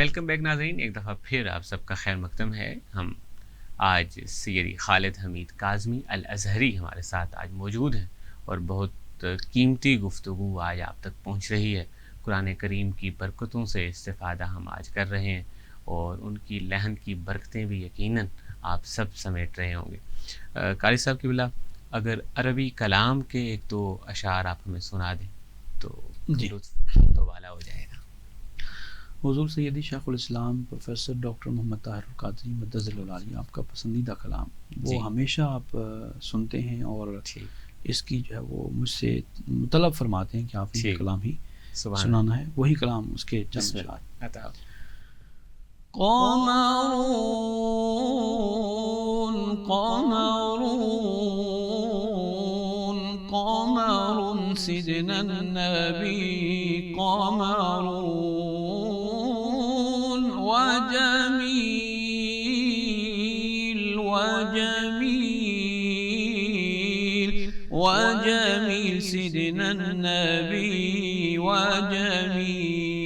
Welcome back ناظرین، ایک دفعہ پھر آپ سب کا خیر مقدم ہے۔ ہم آج سیدی خالد حمید کاظمی الازہری ہمارے ساتھ آج موجود ہیں اور بہت قیمتی گفتگو آج آپ تک پہنچ رہی ہے۔ قرآن کریم کی برکتوں سے استفادہ ہم آج کر رہے ہیں اور ان کی لحن کی برکتیں بھی یقیناً آپ سب سمیٹ رہے ہوں گے۔ قاری صاحب کی بلا اگر عربی کلام کے ایک دو اشعار آپ ہمیں سنا دیں تو لطف تو والا ہو جائے گا۔ حضور سیدی شیخ الاسلام پروفیسر ڈاکٹر محمد طاہر القادری مدظ العالی آپ کا پسندیدہ کلام وہ ہمیشہ آپ سنتے ہیں اور اس کی جو ہے وہ مجھ سے مطلب فرماتے ہیں کہ آپ یہ کلام ہی سنانا ہے، وہی کلام اس کے چند اشعار۔ قمرون قمر سيدنا النبي قمر وجميل سيدنا النبي وجميل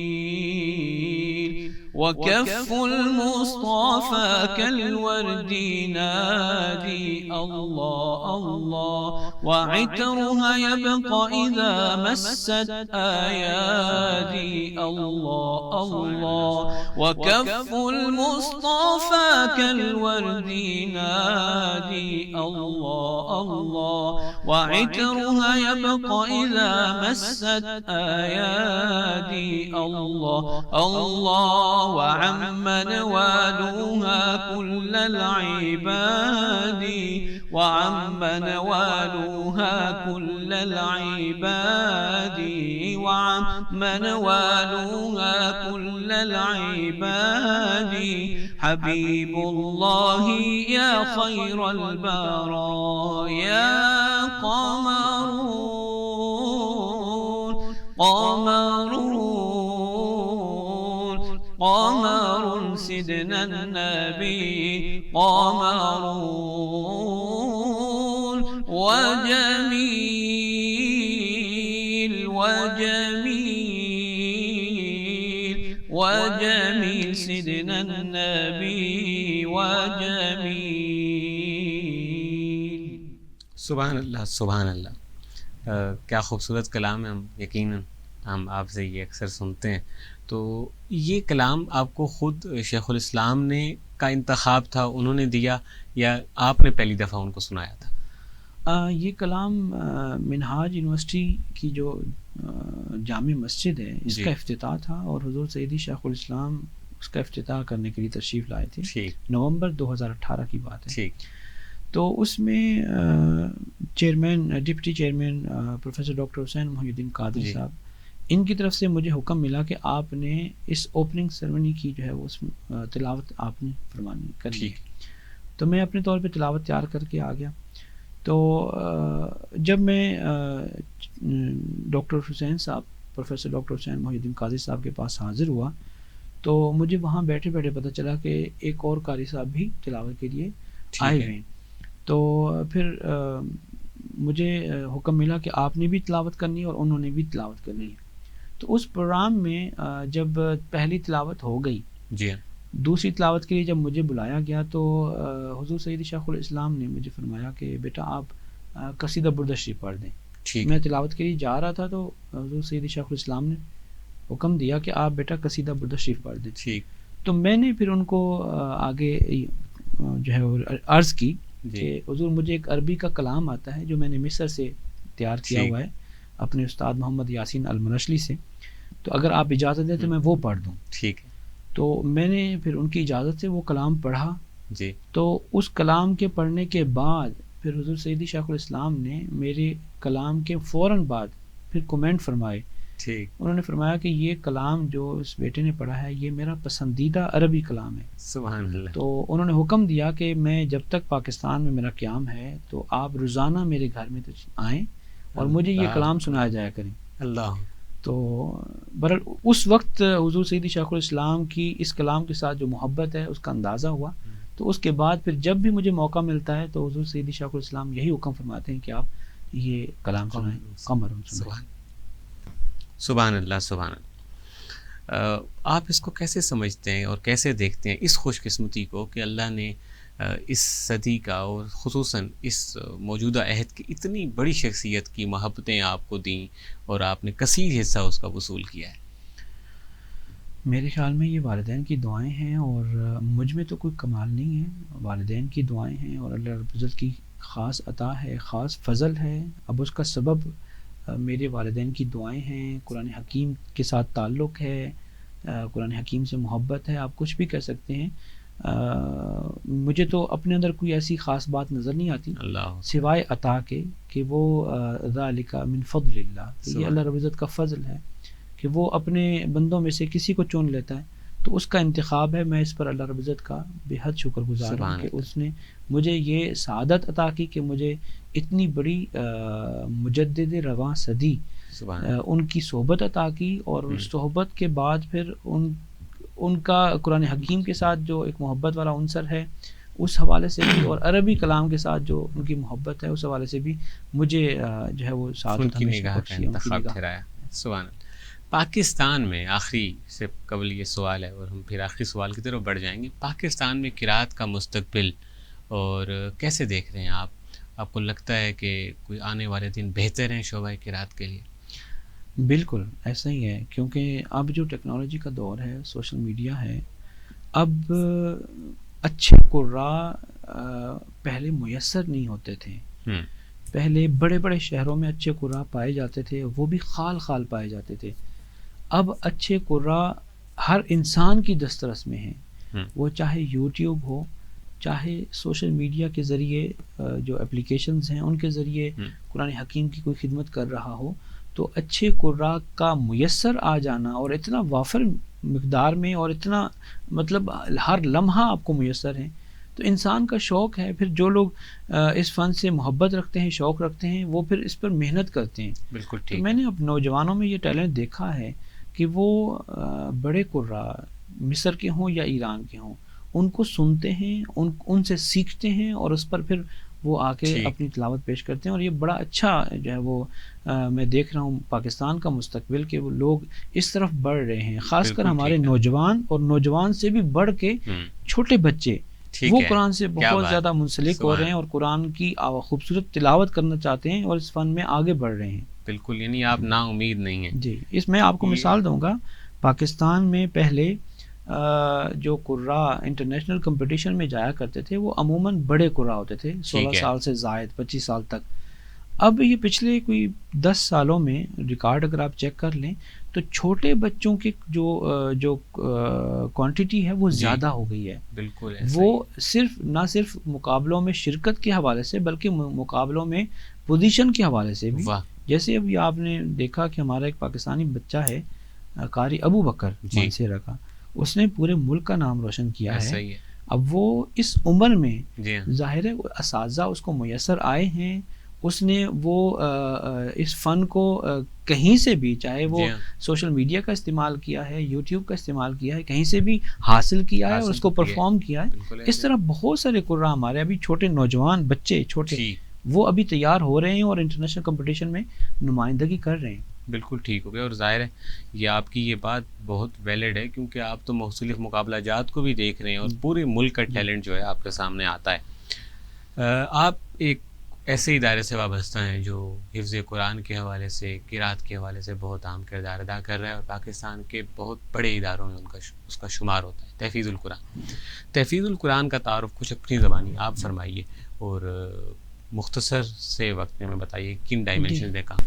وكف المصطفى كالورد نادي الله الله وعطرها يبقى إذا مست أيادي الله الله وكف المصطفى كالورد نادي الله الله وعطرها يبقى إذا مست أيادي الله الله وعمن والوها كل العباد وعمن والوها كل العباد وعمن والوها كل العباد حبيب الله يا خير البرايا قمرون قمرون قمر سيدنا النبي قمرون وجميل وجميل وجميل سيدنا النبي وجميل۔ سبحان اللہ سبحان اللہ، کیا خوبصورت کلام ہے۔ یقیناً ہم آپ سے یہ اکثر سنتے ہیں، تو یہ کلام آپ کو خود شیخ الاسلام نے کا انتخاب تھا، انہوں نے دیا یا آپ نے پہلی دفعہ ان کو سنایا تھا؟ یہ کلام منہاج یونیورسٹی کی جو جامع مسجد ہے اس کا افتتاح تھا اور حضور سیدی شیخ الاسلام اس کا افتتاح کرنے کے لیے تشریف لائے تھے۔ نومبر 2018 کی بات ہے۔ تو اس میں chairman deputy chairman professor doctor Hussain Mohiuddin Qadri صاحب، ان کی طرف سے مجھے حکم ملا کہ آپ نے اس اوپننگ سیرمنی کی جو ہے وہ تلاوت آپ نے فرمانی کرنی ہے۔ تو میں اپنے طور پہ تلاوت تیار کر کے آ گیا۔ تو جب میں ڈاکٹر حسین صاحب professor doctor Hussain Mohiuddin Qadri صاحب کے پاس حاضر ہوا تو مجھے وہاں بیٹھے بیٹھے پتہ چلا کہ ایک اور قاری صاحب بھی تلاوت کے لیے آئے ہوئے ہیں۔ تو پھر مجھے حکم ملا کہ آپ نے بھی تلاوت کرنی ہے اور انہوں نے بھی تلاوت کرنی ہے۔ تو اس پروگرام میں جب پہلی تلاوت ہو گئی، دوسری تلاوت کے لیے جب مجھے بلایا گیا تو حضور سیدی شیخ الاسلام نے مجھے فرمایا کہ بیٹا آپ قصیدہ برد شریف پڑھ دیں۔ میں تلاوت کے لیے جا رہا تھا تو حضور سیدی شیخ الاسلام نے حکم دیا کہ آپ بیٹا قصیدہ برد شریف پڑھ دیں۔ تو میں نے پھر ان کو آگے جو ہے عرض کی کہ حضور مجھے ایک عربی کا کلام آتا ہے جو میں نے مصر سے تیار کیا ہوا ہے اپنے استاد محمد یاسین المنشلی سے، تو اگر آپ اجازت دیں تو میں وہ پڑھ دوں۔ ٹھیک ہے۔ تو میں نے پھر ان کی اجازت سے وہ کلام پڑھا۔ تو اس کلام کے پڑھنے کے بعد پھر حضور سیدی شیخ الاسلام نے میرے کلام کے فوراً بعد پھر کومنٹ فرمائے۔ انہوں نے فرمایا کہ یہ کلام جو اس بیٹے نے پڑھا ہے یہ میرا پسندیدہ عربی کلام ہے۔ سبحان اللہ۔ تو انہوں نے حکم دیا کہ میں جب تک پاکستان میں میرا قیام ہے تو آپ روزانہ میرے گھر میں آئیں اور مجھے یہ کلام سنایا جایا کریں۔ اللہ۔ تو برحال اس وقت حضور سیدی شیخ الاسلام کی اس کلام کے ساتھ جو محبت ہے اس کا اندازہ ہوا۔ تو اس کے بعد پھر جب بھی مجھے موقع ملتا ہے تو حضور سیدی شیخ الاسلام یہی حکم فرماتے ہیں کہ آپ یہ کلام سنائیں، قمر سنائیں۔ سبحان اللہ سبحان اللہ۔ آپ اس کو کیسے سمجھتے ہیں اور کیسے دیکھتے ہیں اس خوش قسمتی کو کہ اللہ نے اس صدی کا اور خصوصاً اس موجودہ عہد کی اتنی بڑی شخصیت کی محبتیں آپ کو دیں اور آپ نے کثیر حصہ اس کا وصول کیا ہے؟ میرے خیال میں یہ والدین کی دعائیں ہیں، اور مجھ میں تو کوئی کمال نہیں ہے، والدین کی دعائیں ہیں اور اللہ رب العزت کی خاص عطا ہے، خاص فضل ہے۔ اب اس کا سبب میرے والدین کی دعائیں ہیں، قرآن حکیم کے ساتھ تعلق ہے، قرآن حکیم سے محبت ہے، آپ کچھ بھی کہہ سکتے ہیں۔ مجھے تو اپنے اندر کوئی ایسی خاص بات نظر نہیں آتی اللہ سوائے عطا کے کہ وہ ذالک من فضل اللہ، یہ اللہ رب العزت کا فضل ہے کہ وہ اپنے بندوں میں سے کسی کو چن لیتا ہے، تو اس کا انتخاب ہے۔ میں اس پر اللہ رب العزت کا بے حد شکر گزار ہوں کہ اس نے مجھے یہ سعادت عطا کی کہ مجھے اتنی بڑی مجدد رواں صدی ان کی صحبت عطا کی، اور اس صحبت کے بعد پھر ان کا قرآن حکیم کے ساتھ جو ایک محبت والا عنصر ہے اس حوالے سے بھی، اور عربی کلام کے ساتھ جو ان کی محبت ہے اس حوالے سے بھی مجھے جو ہے وہ سعادت ہمیشہ بخشی ہے، ان کی نگاہ ٹھہرایا۔ سبحان اللہ۔ پاکستان میں آخری سے قبل یہ سوال ہے اور ہم پھر آخری سوال کی طرف بڑھ جائیں گے، پاکستان میں قرات کا مستقبل اور کیسے دیکھ رہے ہیں آپ کو لگتا ہے کہ کوئی آنے والے دن بہتر ہیں شعبہ قرات کے لیے؟ بالکل ایسا ہی ہے، کیونکہ اب جو ٹیکنالوجی کا دور ہے، سوشل میڈیا ہے، اب اچھے قراء پہلے میسر نہیں ہوتے تھے۔ پہلے بڑے بڑے شہروں میں اچھے قراء پائے جاتے تھے، وہ بھی خال خال پائے جاتے تھے۔ اب اچھے قراء ہر انسان کی دسترس میں ہیں، وہ چاہے یوٹیوب ہو، چاہے سوشل میڈیا کے ذریعے جو اپلیکیشنز ہیں ان کے ذریعے قرآن حکیم کی کوئی خدمت کر رہا ہو، تو اچھے قراء کا میسر آ جانا اور اتنا وافر مقدار میں اور اتنا مطلب ہر لمحہ آپ کو میسر ہیں، تو انسان کا شوق ہے۔ پھر جو لوگ اس فن سے محبت رکھتے ہیں، شوق رکھتے ہیں، وہ پھر اس پر محنت کرتے ہیں۔ بالکل ٹھیک۔ میں نے اب نوجوانوں میں یہ ٹیلنٹ دیکھا ہے کہ وہ بڑے قراء مصر کے ہوں یا ایران کے ہوں، ان کو سنتے ہیں، ان سے سیکھتے ہیں، اور اس پر پھر وہ آ کے اپنی تلاوت پیش کرتے ہیں، اور یہ بڑا اچھا جو ہے وہ میں دیکھ رہا ہوں پاکستان کا مستقبل کہ وہ لوگ اس طرف بڑھ رہے ہیں، خاص کر ہمارے نوجوان، اور نوجوان سے بھی بڑھ کے چھوٹے بچے وہ قرآن سے بہت زیادہ منسلک ہو رہے ہیں اور قرآن کی خوبصورت تلاوت کرنا چاہتے ہیں اور اس فن میں آگے بڑھ رہے ہیں۔ بالکل، یعنی آپ نا امید نہیں ہیں۔ جی، اس میں آپ کو مثال دوں گا، پاکستان میں پہلے جو قراء انٹرنیشنل کمپٹیشن میں جایا کرتے تھے وہ عموماً بڑے قراء ہوتے تھے، 16 سال سے زائد، 25 سال تک۔ اب یہ پچھلے کوئی 10 سالوں میں ریکارڈ اگر آپ چیک کر لیں تو چھوٹے بچوں کی جو کوانٹٹی ہے وہ زیادہ ہو گئی ہے۔ بالکل، وہ نہ صرف مقابلوں میں شرکت کے حوالے سے بلکہ مقابلوں میں پوزیشن کے حوالے سے بھی۔ جیسے ابھی آپ نے دیکھا کہ ہمارا ایک پاکستانی بچہ ہے قاری ابو بکر مانسیرہ کا، اس نے پورے ملک کا نام روشن کیا ہے۔ اب وہ اس عمر میں ظاہر ہے اساتذہ اس کو میسر آئے ہیں، اس نے وہ اس فن کو کہیں سے بھی، چاہے وہ سوشل میڈیا کا استعمال کیا ہے، یوٹیوب کا استعمال کیا ہے، کہیں سے بھی حاصل کیا ہے اور اس کو پرفارم کیا ہے۔ اس طرح بہت سارے قراء ہمارے ابھی چھوٹے نوجوان بچے چھوٹے وہ ابھی تیار ہو رہے ہیں اور انٹرنیشنل کمپٹیشن میں نمائندگی کر رہے ہیں۔ بالکل ٹھیک ہو گیا، اور ظاہر ہے یہ آپ کی یہ بات بہت ویلڈ ہے کیونکہ آپ تو مختلف مقابلہ جات کو بھی دیکھ رہے ہیں اور پورے ملک کا ٹیلنٹ جو ہے آپ کے سامنے آتا ہے۔ آپ ایک ایسے ادارے سے وابستہ ہیں جو حفظ قرآن کے حوالے سے، قرات کے حوالے سے بہت اہم کردار ادا کر رہا ہے اور پاکستان کے بہت بڑے اداروں میں اس کا شمار ہوتا ہے، تحفیظ القرآن۔ تحفیظ القرآن کا تعارف کچھ اپنی زبانی آپ فرمائیے اور مختصر سے وقت میں بتائیے کن ڈائمینشن میں کام۔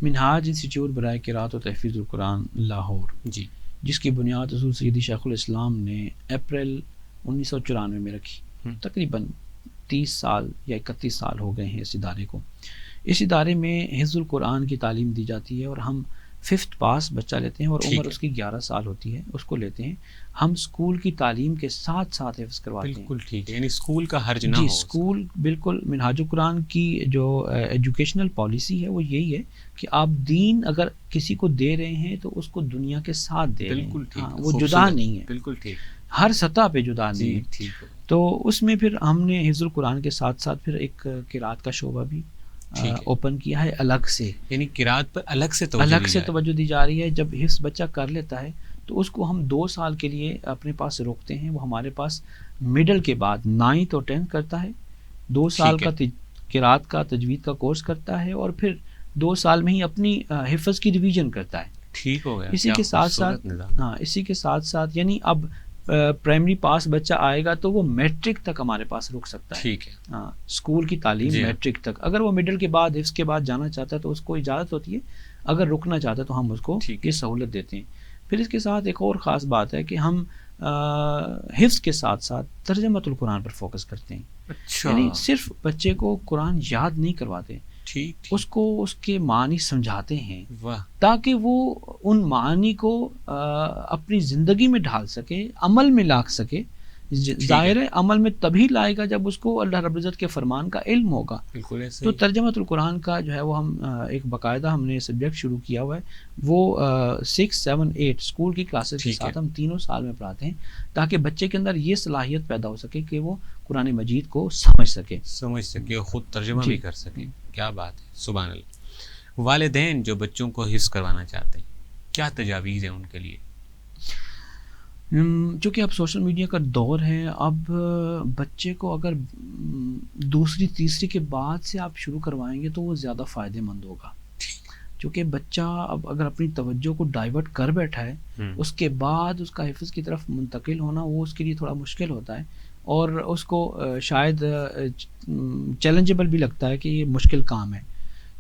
منہاج انسٹیٹیوٹ برائے قرات و تحفیظ القرآن لاہور، جی، جس کی بنیاد حضور سیدی شیخ الاسلام نے اپریل 1994 میں رکھی، تقریباً 30 سال یا 31 سال ہو گئے ہیں اس ادارے کو۔ اس ادارے میں حفظ القرآن کی تعلیم دی جاتی ہے اور ہم 5th پاس بچہ لیتے ہیں اور عمر اس کی 11 سال ہوتی ہے، اس کو لیتے ہیں ہم۔ اسکول کی تعلیم کے ساتھ ساتھ حفظ کرواتے ہیں۔ بالکل ٹھیک ہے، یعنی اسکول کا حرج نہ ہو۔ جی، اسکول بالکل، منہاج القرآن کی جو ایجوکیشنل پالیسی ہے وہ یہی ہے کہ آپ دین اگر کسی کو دے رہے ہیں تو اس کو دنیا کے ساتھ دے رہے ہیں۔ بالکل ٹھیک، وہ جدا نہیں ہے، بالکل ٹھیک، ہر سطح پہ جدا نہیں ہے۔ ٹھیک، تو اس میں پھر ہم نے حفظ القرآن کے ساتھ ساتھ پھر ایک قرات کا شعبہ بھی اوپن کیا ہے الگ سے، یعنی قرات پر الگ سے توجہ دی جا رہی ہے۔ جب حفظ بچہ کر لیتا ہے تو اس کو ہم 2 سال کے لیے اپنے پاس روکتے ہیں. وہ ہمارے پاس مڈل کے بعد 9th اور 10th کرتا ہے, 2 سال کا قرات کا تجوید کا کورس کرتا ہے, اور پھر 2 سال میں ہی اپنی حفظ کی ریویژن کرتا ہے. ٹھیک ہو گیا. اسی کے ساتھ ساتھ اسی کے ساتھ ساتھ یعنی اب پرائمری پاس بچہ آئے گا تو وہ میٹرک تک ہمارے پاس رک سکتا ہے. ٹھیک ہے. ہاں, اسکول کی تعلیم میٹرک تک. اگر وہ مڈل کے بعد حفظ کے بعد جانا چاہتا ہے تو اس کو اجازت ہوتی ہے, اگر رکنا چاہتا ہے تو ہم اس کو یہ سہولت دیتے ہیں. پھر اس کے ساتھ ایک اور خاص بات ہے کہ ہم حفظ کے ساتھ ساتھ ترجمۃ القرآن پر فوکس کرتے ہیں. اچھا. یعنی صرف بچے کو قرآن یاد نہیں کرواتے, اس کو اس کے معنی سمجھاتے ہیں تاکہ وہ ان معنی کو اپنی زندگی میں ڈھال سکے, عمل میں لا سکے. ظاہر ہے عمل میں تبھی لائے گا جب اس کو اللہ رب العزت کے فرمان کا علم ہوگا. تو ترجمۃ القرآن کا جو ہے وہ ہم ایک باقاعدہ ہم نے سبجیکٹ شروع کیا ہوا ہے. وہ 6, 7, 8 اسکول کی کلاسز کے ساتھ ہم 3 سال میں پڑھاتے ہیں تاکہ بچے کے اندر یہ صلاحیت پیدا ہو سکے کہ وہ قرآن مجید کو سمجھ سکے, خود ترجمہ بھی کر سکے. کیا بات ہے, سبحان اللہ. والدین جو بچوں کو حفظ کروانا چاہتے ہیں, کیا تجاویز ہیں ان کے لیے؟ چونکہ اب سوشل میڈیا کا دور ہے, اب بچے کو اگر 2ری 3ری کے بعد سے آپ شروع کروائیں گے تو وہ زیادہ فائدہ مند ہوگا. چونکہ بچہ اب اگر اپنی توجہ کو ڈائیورٹ کر بیٹھا ہے, اس کے بعد اس کا حفظ کی طرف منتقل ہونا وہ اس کے لیے تھوڑا مشکل ہوتا ہے, اور اس کو شاید چیلنجیبل بھی لگتا ہے کہ یہ مشکل کام ہے.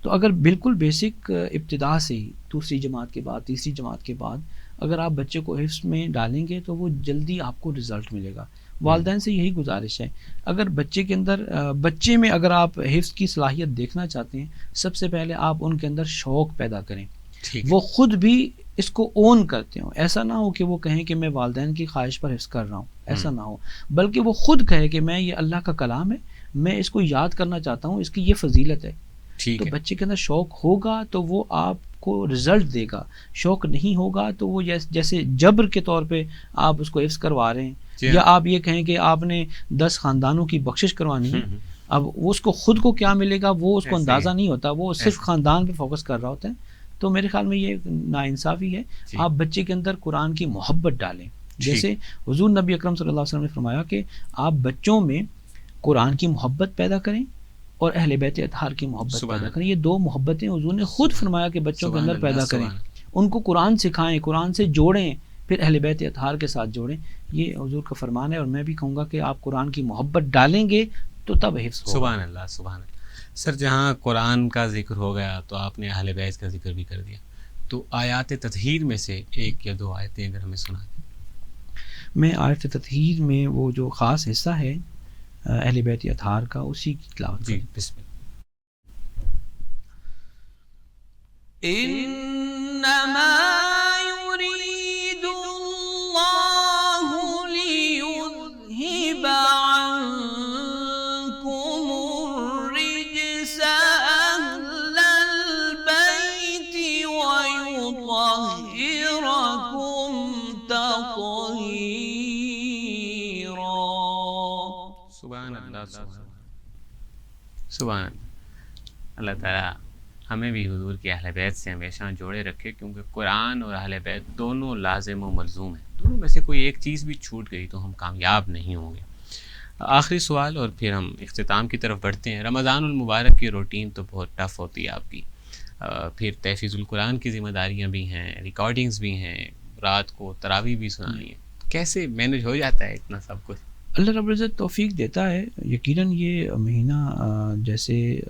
تو اگر بالکل بیسک ابتدا سے ہی 2ری جماعت کے بعد 3ری جماعت کے بعد اگر آپ بچے کو حفظ میں ڈالیں گے تو وہ جلدی آپ کو رزلٹ ملے گا. والدین سے یہی گزارش ہے, اگر بچے کے اندر بچے میں اگر آپ حفظ کی صلاحیت دیکھنا چاہتے ہیں, سب سے پہلے آپ ان کے اندر شوق پیدا کریں, وہ خود بھی اس کو اون کرتے ہوں. ایسا نہ ہو کہ وہ کہیں کہ میں والدین کی خواہش پر حفظ کر رہا ہوں, ایسا نہ ہو, بلکہ وہ خود کہے کہ میں یہ اللہ کا کلام ہے, میں اس کو یاد کرنا چاہتا ہوں, اس کی یہ فضیلت ہے. تو بچے کے اندر شوق ہوگا تو وہ آپ کو رزلٹ دے گا. شوق نہیں ہوگا تو وہ جیسے جبر کے طور پہ آپ اس کو حفظ کروا رہے ہیں, یا آپ یہ کہیں کہ آپ نے 10 خاندانوں کی بخشش کروانی ہے, اب اس کو خود کو کیا ملے گا وہ اس کو اندازہ نہیں ہوتا, وہ صرف خاندان پہ فوکس کر رہا ہوتا ہے. تو میرے خیال میں یہ ناانصافی ہے. آپ بچے کے اندر قرآن کی محبت ڈالیں, جیسے حضور نبی اکرم صلی اللہ علیہ وسلم نے فرمایا کہ آپ بچوں میں قرآن کی محبت پیدا کریں اور اہل بیت اطہار کی محبت پیدا کریں. یہ 2 محبتیں حضور نے خود فرمایا کہ بچوں کے اندر پیدا کریں, ان کو قرآن سکھائیں, قرآن سے جوڑیں, پھر اہل بیت اطہار کے ساتھ جوڑیں. یہ حضور کا فرمان ہے, اور میں بھی کہوں گا کہ آپ قرآن کی محبت ڈالیں گے تو تب حفظ ہوگا. سبحان اللہ, سبحان اللہ. سر جہاں قرآن کا ذکر ہو گیا تو آپ نے اہل بیت کا ذکر بھی کر دیا, تو آیات تطہیر میں سے 1 یا 2 آیتیں اگر ہمیں سنا دیں. میں آیت تطہیر میں وہ جو خاص حصہ ہے اہل بیت اطہار کا, اسی کی تلاوت. جی بسم اللہ. انما يريد الله ليذهب عنكم الرجس اهل البيت ويطهركم تطهيرا. سبحان اللہ, سبحان اللہ تعالیٰ ہمیں بھی حضور کی اہل بیت سے ہمیشہ جوڑے رکھے, کیونکہ قرآن اور اہل بیت دونوں لازم و ملزوم ہیں. دونوں میں سے کوئی ایک چیز بھی چھوٹ گئی تو ہم کامیاب نہیں ہوں گے. آخری سوال اور پھر ہم اختتام کی طرف بڑھتے ہیں. رمضان المبارک کی روٹین تو بہت ٹف ہوتی ہے آپ کی, پھر تحفیظ القرآن کی ذمہ داریاں بھی ہیں, ریکارڈنگز بھی ہیں, رات کو تراویح بھی سنانی ہے, کیسے مینج ہو جاتا ہے اتنا سب کچھ؟ اللہ رب العزت توفیق دیتا ہے. یقیناً یہ مہینہ جیسے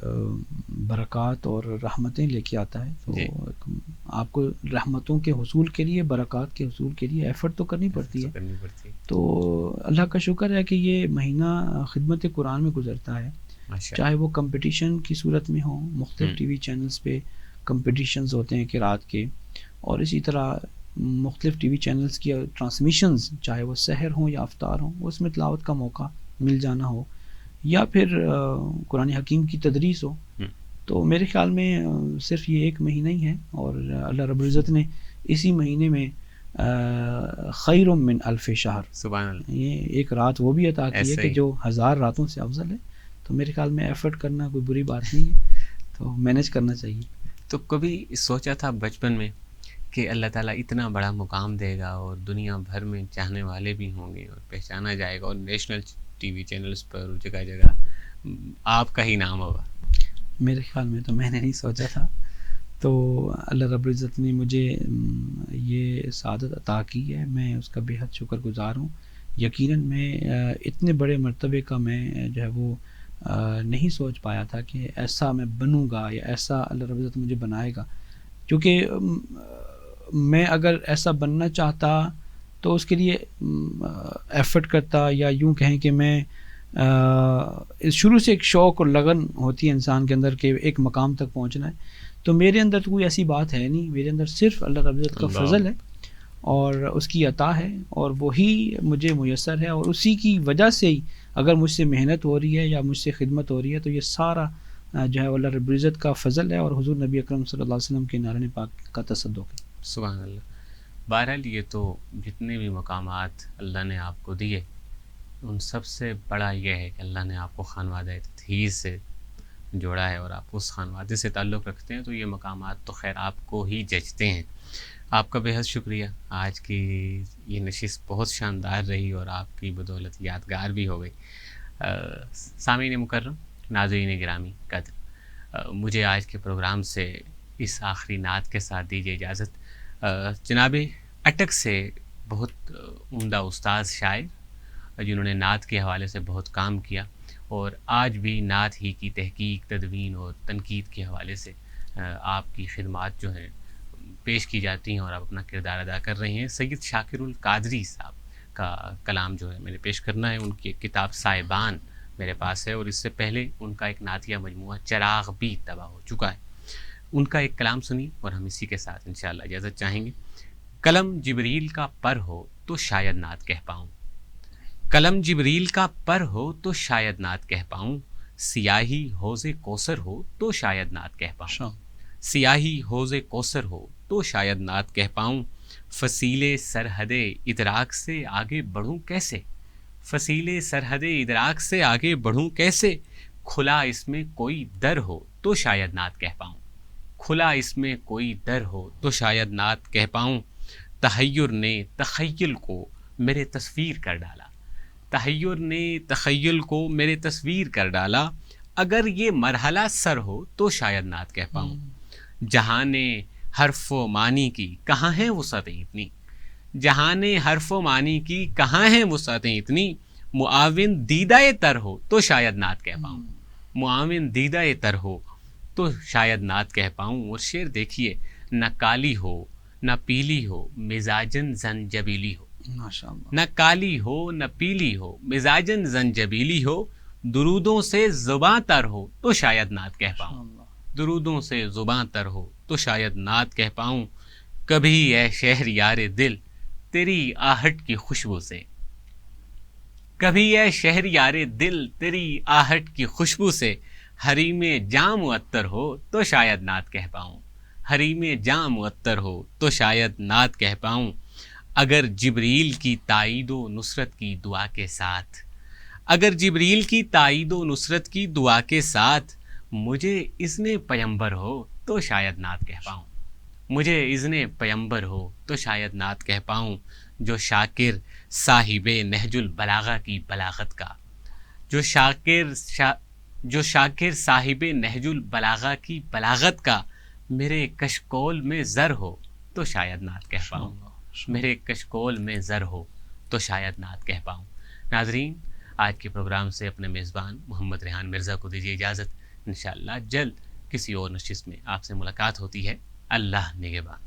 برکات اور رحمتیں لے کے آتا ہے, تو آپ کو رحمتوں کے حصول کے لیے, برکات کے حصول کے لیے ایفرٹ تو کرنی پڑتی ہے. تو اللہ کا شکر ہے کہ یہ مہینہ خدمت قرآن میں گزرتا ہے, چاہے وہ کمپٹیشن کی صورت میں ہو, مختلف ٹی وی چینلز پہ کمپٹیشنز ہوتے ہیں قرات کے, اور اسی طرح مختلف ٹی وی چینلز کی ٹرانسمیشنز, چاہے وہ سحر ہوں یا افطار ہوں, اس میں تلاوت کا موقع مل جانا ہو, یا پھر قرآن حکیم کی تدریس ہو. تو میرے خیال میں صرف یہ 1 مہینہ ہی ہے, اور اللہ رب العزت نے اسی مہینے میں خیر من الف شہر, سبحان اللہ, یہ ایک رات وہ بھی عطا کی ہے کہ جو 1000 راتوں سے افضل ہے. تو میرے خیال میں ایفرٹ کرنا کوئی بری بات نہیں ہے, تو مینیج کرنا چاہیے. تو کبھی سوچا تھا بچپن میں کہ اللہ تعالیٰ اتنا بڑا مقام دے گا اور دنیا بھر میں چاہنے والے بھی ہوں گے اور پہچانا جائے گا اور نیشنل ٹی وی چینلز پر جگہ جگہ آپ کا ہی نام ہوگا؟ میرے خیال میں تو میں نے نہیں سوچا تھا، تو اللہ رب العزت نے مجھے یہ سعادت عطا کی ہے، میں اس کا بے حد شکر گزار ہوں۔ یقیناً میں اتنے بڑے مرتبے کا میں جو ہے وہ نہیں سوچ پایا تھا کہ ایسا میں بنوں گا یا ایسا اللہ رب العزت مجھے بنائے گا، کیونکہ میں اگر ایسا بننا چاہتا تو اس کے لیے ایفرٹ کرتا، یا یوں کہیں کہ میں شروع سے ایک شوق اور لگن ہوتی ہے انسان کے اندر کہ ایک مقام تک پہنچنا ہے، تو میرے اندر تو کوئی ایسی بات ہے نہیں، میرے اندر صرف اللہ رب العزت کا فضل ہے اور اس کی عطا ہے، اور وہی مجھے میسر ہے، اور اسی کی وجہ سے ہی اگر مجھ سے محنت ہو رہی ہے یا مجھ سے خدمت ہو رہی ہے تو یہ سارا جو ہے اللہ رب العزت کا فضل ہے اور حضور نبی اکرم صلی اللہ علیہ وسلم کے نارن پاک کا تصدق ہے۔ سبحان اللہ۔ بہرحال یہ تو جتنے بھی مقامات اللہ نے آپ کو دیے ان سب سے بڑا یہ ہے کہ اللہ نے آپ کو خانوادہ تطہیر سے جوڑا ہے اور آپ اس خانوادے سے تعلق رکھتے ہیں، تو یہ مقامات تو خیر آپ کو ہی جچتے ہیں۔ آپ کا بے حد شکریہ، آج کی یہ نشست بہت شاندار رہی اور آپ کی بدولت یادگار بھی ہو گئی۔ سامعین مکرم، ناظرین گرامی قدر، مجھے آج کے پروگرام سے اس آخری نعت کے ساتھ دیجیے اجازت۔ جناب اٹک سے بہت عمدہ استاد شاعر جنہوں نے نعت کے حوالے سے بہت کام کیا اور آج بھی نعت ہی کی تحقیق، تدوین اور تنقید کے حوالے سے آپ کی خدمات جو ہیں پیش کی جاتی ہیں اور آپ اپنا کردار ادا کر رہے ہیں۔ سید شاکر القادری صاحب کا کلام جو ہے میں نے پیش کرنا ہے، ان کی ایک کتاب سائبان میرے پاس ہے، اور اس سے پہلے ان کا ایک نعتیہ مجموعہ چراغ بھی تباہ ہو چکا ہے۔ ان کا ایک کلام سنی اور ہم اسی کے ساتھ انشاءاللہ اجازت چاہیں گے۔ قلم جبریل کا پر ہو تو شاید نعت کہہ پاؤں، قلم جبریل کا پر ہو تو شاید نعت کہہ پاؤں، سیاہی حوض کوثر ہو تو شاید نعت کہہ پاؤں، سیاہی حوض کوثر ہو تو شاید نعت کہہ پاؤں، فصیل سرحد ادراک سے آگے بڑھوں کیسے، فصیل سرحد ادراک سے آگے بڑھوں کیسے، کھلا اس میں کوئی در ہو تو شاید نعت کہہ پاؤں، کھلا اس میں کوئی در ہو تو شاید نعت کہہ پاؤں، تحیر نے تخیل کو میرے تصویر کر ڈالا، تحیر نے تخیل کو میرے تصویر کر ڈالا، اگر یہ مرحلہ سر ہو تو شاید نعت کہہ پاؤں، جہاں نے حرف و معنی کی کہاں ہیں وسعتیں اتنی، جہاں نے حرف و معنی کی کہاں ہیں وسعتیں اتنی، معاون دیدہ تر ہو تو شاید نعت کہہ پاؤں، معاون دیدہ تر ہو تو شاید نعت کہہ پاؤں۔ اور شعر دیکھیے، نہ کالی ہو نہ پیلی ہو مزاجن زنجبیلی ہو، نہ کالی ہو نہ پیلی ہو مزاجن زنجبیلی ہو، درودوں سے زباں تر ہو تو شاید نعت کہہ پاؤں، درودوں سے زباں تر ہو تو شاید نعت کہہ پاؤں، کبھی اے شہر یار دل تیری آہٹ کی خوشبو سے، کبھی اے شہر یار دل تیری آہٹ کی خوشبو سے، حریم جاں معطر ہو تو شاید نعت کہہ پاؤں، حریم جاں معطر ہو تو شاید نعت کہہ پاؤں، اگر جبریل کی تائید و نصرت کی دعا کے ساتھ، اگر جبریل کی تائید و نصرت کی دعا کے ساتھ مجھے اذن پیمبر ہو تو شاید نعت کہہ پاؤں، مجھے اذن پیمبر ہو تو شاید نعت کہہ پاؤں، جو شاکر صاحب نہج البلاغہ کی بلاغت کا، جو شاکر صاحب نہج البلاغہ کی بلاغت کا میرے کشکول میں زر ہو تو شاید نعت کہہ پاؤں، میرے کشکول میں زر ہو تو شاید نعت کہہ پاؤں۔ ناظرین، آج کے پروگرام سے اپنے میزبان محمد ریحان مرزا کو دیجیے اجازت، انشاءاللہ جلد کسی اور نشست میں آپ سے ملاقات ہوتی ہے۔ اللہ نگہبان۔